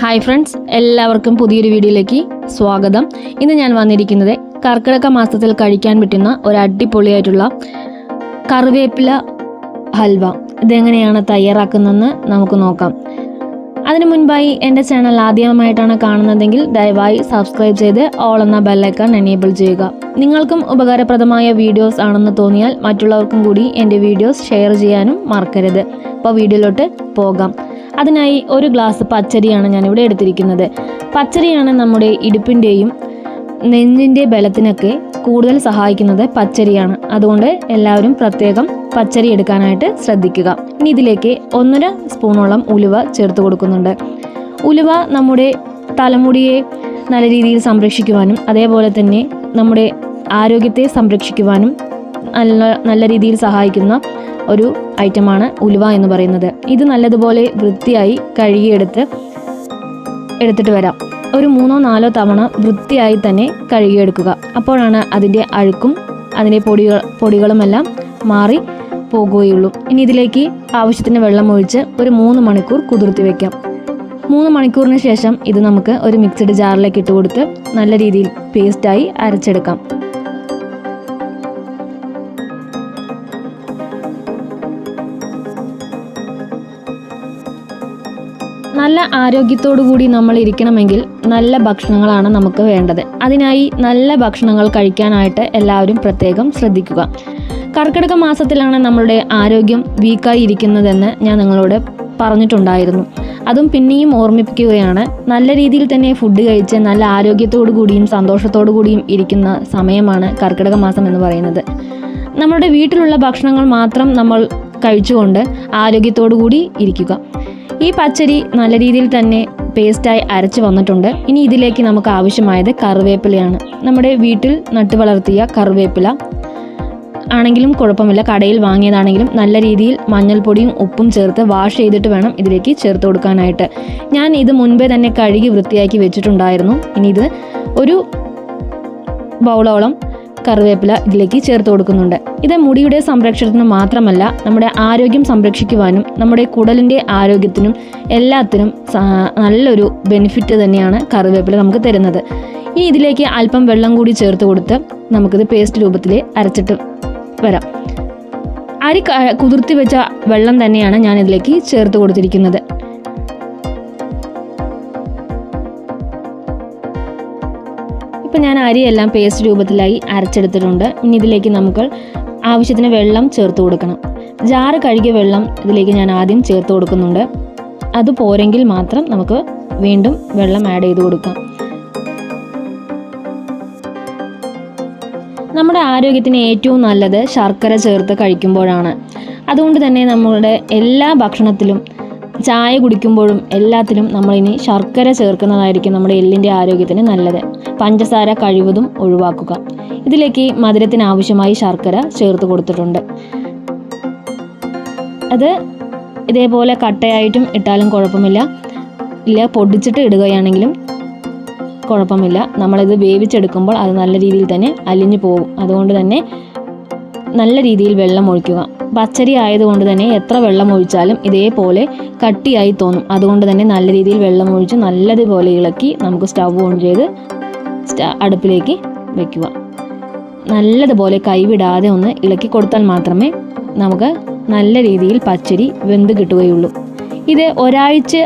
Hi friends, എല്ലാവർക്കും പുതിയൊരു വീഡിയോയിലേക്ക് സ്വാഗതം. ഇന്ന് ഞാൻ വന്നിരിക്കുന്നത് കർക്കിടക മാസത്തിൽ കഴിക്കാൻ പറ്റുന്ന ഒരു അടിപൊളിയായിട്ടുള്ള കറിവേപ്പില ഹൽവ. ഇതെങ്ങനെയാണ് തയ്യാറാക്കുന്നതെന്ന് നമുക്ക് നോക്കാം. അതിനു മുൻപായി എൻ്റെ ചാനൽ ആദ്യമായിട്ടാണ് കാണുന്നതെങ്കിൽ ദയവായി സബ്സ്ക്രൈബ് ചെയ്ത് ഓൾ എന്ന ബെല്ലൈക്കൺ എനേബിൾ ചെയ്യുക. നിങ്ങൾക്കും ഉപകാരപ്രദമായ വീഡിയോസ് ആണെന്ന് തോന്നിയാൽ മറ്റുള്ളവർക്കും കൂടി എൻ്റെ വീഡിയോസ് ഷെയർ ചെയ്യാനും മറക്കരുത്. അപ്പോൾ വീഡിയോയിലോട്ട് പോകാം. അതിനായി ഒരു ഗ്ലാസ് പച്ചരിയാണ് ഞാനിവിടെ എടുത്തിരിക്കുന്നത്. പച്ചരിയാണ് നമ്മുടെ ഇടുപ്പിൻ്റെയും നെഞ്ചിൻ്റെ ബലത്തിനൊക്കെ കൂടുതൽ സഹായിക്കുന്നത് പച്ചരിയാണ്. അതുകൊണ്ട് എല്ലാവരും പ്രത്യേകം പച്ചരി എടുക്കാനായിട്ട് ശ്രദ്ധിക്കുക. ഇനി ഇതിലേക്ക് 1.5 സ്പൂണോളം ഉലുവ ചേർത്ത് കൊടുക്കുന്നുണ്ട്. ഉലുവ നമ്മുടെ തലമുടിയെ നല്ല രീതിയിൽ സംരക്ഷിക്കുവാനും അതേപോലെ തന്നെ നമ്മുടെ ആരോഗ്യത്തെ സംരക്ഷിക്കുവാനും നല്ല രീതിയിൽ സഹായിക്കുന്ന ഒരു ഐറ്റമാണ് ഉലുവ എന്ന് പറയുന്നത്. ഇത് നല്ലതുപോലെ വൃത്തിയായി എടുത്തിട്ട് വരാം. ഒരു 3-4 തവണ വൃത്തിയായി തന്നെ കഴുകിയെടുക്കുക. അപ്പോഴാണ് അതിൻ്റെ അഴുക്കും അതിൻ്റെ പൊടികളുമെല്ലാം മാറി പോകുകയുള്ളൂ. ഇനി ഇതിലേക്ക് ആവശ്യത്തിന് വെള്ളം ഒഴിച്ച് ഒരു 3 മണിക്കൂർ കുതിർത്തി വയ്ക്കാം. 3 മണിക്കൂറിന് ശേഷം ഇത് നമുക്ക് ഒരു മിക്സഡ് ജാറിലേക്ക് ഇട്ട് കൊടുത്ത് നല്ല രീതിയിൽ പേസ്റ്റായി അരച്ചെടുക്കാം. നല്ല ആരോഗ്യത്തോടു കൂടി നമ്മൾ ഇരിക്കണമെങ്കിൽ നല്ല ഭക്ഷണങ്ങളാണ് നമുക്ക് വേണ്ടത്. അതിനായി നല്ല ഭക്ഷണങ്ങൾ കഴിക്കാനായിട്ട് എല്ലാവരും പ്രത്യേകം ശ്രദ്ധിക്കുക. കർക്കിടക മാസത്തിലാണ് നമ്മളുടെ ആരോഗ്യം വീക്കായി ഇരിക്കുന്നതെന്ന് ഞാൻ നിങ്ങളോട് പറഞ്ഞിട്ടുണ്ടായിരുന്നു. അതും പിന്നെയും ഓർമ്മിപ്പിക്കുകയാണ്. നല്ല രീതിയിൽ തന്നെ ഫുഡ് കഴിച്ച് നല്ല ആരോഗ്യത്തോടു കൂടിയും സന്തോഷത്തോടു കൂടിയും ഇരിക്കുന്ന സമയമാണ് കർക്കിടക മാസം എന്ന് പറയുന്നത്. നമ്മുടെ വീട്ടിലുള്ള ഭക്ഷണങ്ങൾ മാത്രം നമ്മൾ കഴിച്ചുകൊണ്ട് ആരോഗ്യത്തോടു കൂടി ഇരിക്കുക. ഈ പച്ചരി നല്ല രീതിയിൽ തന്നെ പേസ്റ്റായി അരച്ച് വന്നിട്ടുണ്ട്. ഇനി ഇതിലേക്ക് നമുക്ക് ആവശ്യമായത് കറിവേപ്പിലയാണ്. നമ്മുടെ വീട്ടിൽ നട്ടു വളർത്തിയ കറിവേപ്പില ആണെങ്കിലും കുഴപ്പമില്ല, കടയിൽ വാങ്ങിയതാണെങ്കിലും നല്ല രീതിയിൽ മഞ്ഞൾപ്പൊടിയും ഉപ്പും ചേർത്ത് വാഷ് ചെയ്തിട്ട് വേണം ഇതിലേക്ക് ചേർത്ത് കൊടുക്കാനായിട്ട്. ഞാൻ ഇത് മുൻപേ തന്നെ കഴുകി വൃത്തിയാക്കി വെച്ചിട്ടുണ്ടായിരുന്നു. ഇനി ഇത് ഒരു ബൗളോളം കറിവേപ്പില ഇതിലേക്ക് ചേർത്ത് കൊടുക്കുന്നുണ്ട്. ഇത് മുടിയുടെ സംരക്ഷണത്തിന് മാത്രമല്ല, നമ്മുടെ ആരോഗ്യം സംരക്ഷിക്കുവാനും നമ്മുടെ കുടലിൻ്റെ ആരോഗ്യത്തിനും എല്ലാത്തിനും നല്ലൊരു ബെനിഫിറ്റ് തന്നെയാണ് കറിവേപ്പില നമുക്ക് തരുന്നത്. ഇനി ഇതിലേക്ക് അല്പം വെള്ളം കൂടി ചേർത്ത് കൊടുത്ത് നമുക്കിത് പേസ്റ്റ് രൂപത്തിൽ അരച്ചിട്ട് വരാം. അരി കുതിർത്തി വെച്ച വെള്ളം തന്നെയാണ് ഞാൻ ഇതിലേക്ക് ചേർത്ത് കൊടുത്തിരിക്കുന്നത്. ഇപ്പം ഞാൻ അരിയെല്ലാം പേസ്റ്റ് രൂപത്തിലായി അരച്ചെടുത്തിട്ടുണ്ട്. ഇനി ഇതിലേക്ക് നമുക്ക് ആവശ്യത്തിന് വെള്ളം ചേർത്ത് കൊടുക്കണം. ജാറ് കഴുകിയ വെള്ളം ഇതിലേക്ക് ഞാൻ ആദ്യം ചേർത്ത് കൊടുക്കുന്നുണ്ട്. അത് പോരെങ്കിൽ മാത്രം നമുക്ക് വീണ്ടും വെള്ളം ആഡ് ചെയ്ത് കൊടുക്കാം. നമ്മുടെ ആരോഗ്യത്തിന് ഏറ്റവും നല്ലത് ശർക്കര ചേർത്ത് കഴിക്കുമ്പോഴാണ്. അതുകൊണ്ട് തന്നെ നമ്മളുടെ എല്ലാ ഭക്ഷണത്തിലും ചായ കുടിക്കുമ്പോഴും എല്ലാത്തിലും നമ്മളിനി ശർക്കര ചേർക്കുന്നതായിരിക്കും നമ്മുടെ എല്ലിൻ്റെ ആരോഗ്യത്തിന് നല്ലത്. പഞ്ചസാര കഴിവതും ഒഴിവാക്കുക. ഇതിലേക്ക് മധുരത്തിന് ആവശ്യമായി ശർക്കര ചേർത്ത് കൊടുത്തിട്ടുണ്ട്. അത് ഇതേപോലെ കട്ടയായിട്ടും ഇട്ടാലും കുഴപ്പമില്ല, പൊടിച്ചിട്ട് ഇടുകയാണെങ്കിലും കുഴപ്പമില്ല. നമ്മളിത് വേവിച്ചെടുക്കുമ്പോൾ അത് നല്ല രീതിയിൽ തന്നെ അലിഞ്ഞു പോകും. അതുകൊണ്ട് തന്നെ നല്ല രീതിയിൽ വെള്ളം ഒഴിക്കുക. പച്ചരി ആയതുകൊണ്ട് തന്നെ എത്ര വെള്ളം ഒഴിച്ചാലും ഇതേപോലെ കട്ടിയായി തോന്നും. അതുകൊണ്ട് തന്നെ നല്ല രീതിയിൽ വെള്ളം ഒഴിച്ച് നല്ലതുപോലെ ഇളക്കി നമുക്ക് സ്റ്റവ് ഓൺ ചെയ്ത് അടുപ്പിലേക്ക് വെക്കുക. നല്ലതുപോലെ കൈവിടാതെ ഒന്ന് ഇളക്കി കൊടുത്താൽ മാത്രമേ നമുക്ക് നല്ല രീതിയിൽ പച്ചരി വെന്ത് കിട്ടുകയുള്ളൂ. ഇത് ഒരാഴ്ച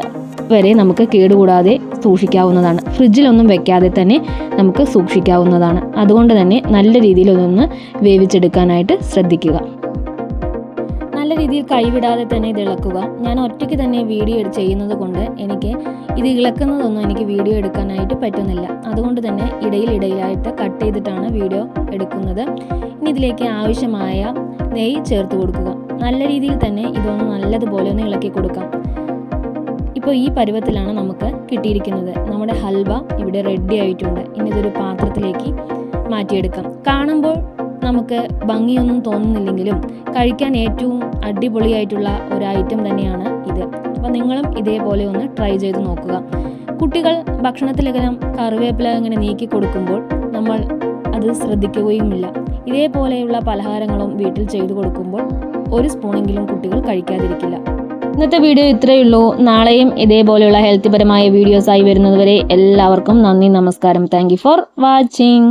വരെ നമുക്ക് കേടുകൂടാതെ സൂക്ഷിക്കാവുന്നതാണ്. ഫ്രിഡ്ജിലൊന്നും വെക്കാതെ തന്നെ നമുക്ക് സൂക്ഷിക്കാവുന്നതാണ്. അതുകൊണ്ട് തന്നെ നല്ല രീതിയിൽ ഒന്ന് വേവിച്ചെടുക്കാനായിട്ട് ശ്രദ്ധിക്കുക. നല്ല രീതിയിൽ കൈവിടാതെ തന്നെ ഇത് ഇളക്കുക. ഞാൻ ഒറ്റയ്ക്ക് തന്നെ വീഡിയോ ചെയ്യുന്നത് കൊണ്ട് എനിക്ക് ഇത് ഇളക്കുന്നതൊന്നും എനിക്ക് വീഡിയോ എടുക്കാനായിട്ട് പറ്റുന്നില്ല. അതുകൊണ്ട് തന്നെ ഇടയിലായിട്ട് കട്ട് ചെയ്തിട്ടാണ് വീഡിയോ എടുക്കുന്നത്. ഇനി ഇതിലേക്ക് ആവശ്യമായ നെയ്യ് ചേർത്ത് കൊടുക്കുക. നല്ല രീതിയിൽ തന്നെ ഇതൊന്ന് നല്ലതുപോലെ ഒന്ന് ഇളക്കി കൊടുക്കാം. ഇപ്പോൾ ഈ പരുവത്തിലാണ് നമുക്ക് കിട്ടിയിരിക്കുന്നത്. നമ്മുടെ ഹൽവ ഇവിടെ റെഡി ആയിട്ടുണ്ട്. ഇനി ഇതൊരു പാത്രത്തിലേക്ക് മാറ്റിയെടുക്കാം. കാണുമ്പോൾ നമുക്ക് ഭംഗിയൊന്നും തോന്നുന്നില്ലെങ്കിലും കഴിക്കാൻ ഏറ്റവും അടിപൊളിയായിട്ടുള്ള ഒരു ഐറ്റം തന്നെയാണ് ഇത്. അപ്പോൾ നിങ്ങളും ഇതേപോലെ ഒന്ന് ട്രൈ ചെയ്ത് നോക്കുക. കുട്ടികൾ ഭക്ഷണത്തിലെല്ലാം കറിവേപ്പില ഇങ്ങനെ നീക്കി കൊടുക്കുമ്പോൾ നമ്മൾ അത് ശ്രദ്ധിക്കുകയുമില്ല. ഇതേപോലെയുള്ള പലഹാരങ്ങളും വീട്ടിൽ ചെയ്തു കൊടുക്കുമ്പോൾ 1 സ്പൂണെങ്കിലും കുട്ടികൾ കഴിക്കാതിരിക്കില്ല. ഇന്നത്തെ വീഡിയോ ഇത്രയേ ഉള്ളൂ. നാളെയും ഇതേപോലെയുള്ള ഹെൽത്തിപരമായ വീഡിയോസായി വരുന്നതുവരെ എല്ലാവർക്കും നന്ദി, നമസ്കാരം. Thank you for watching.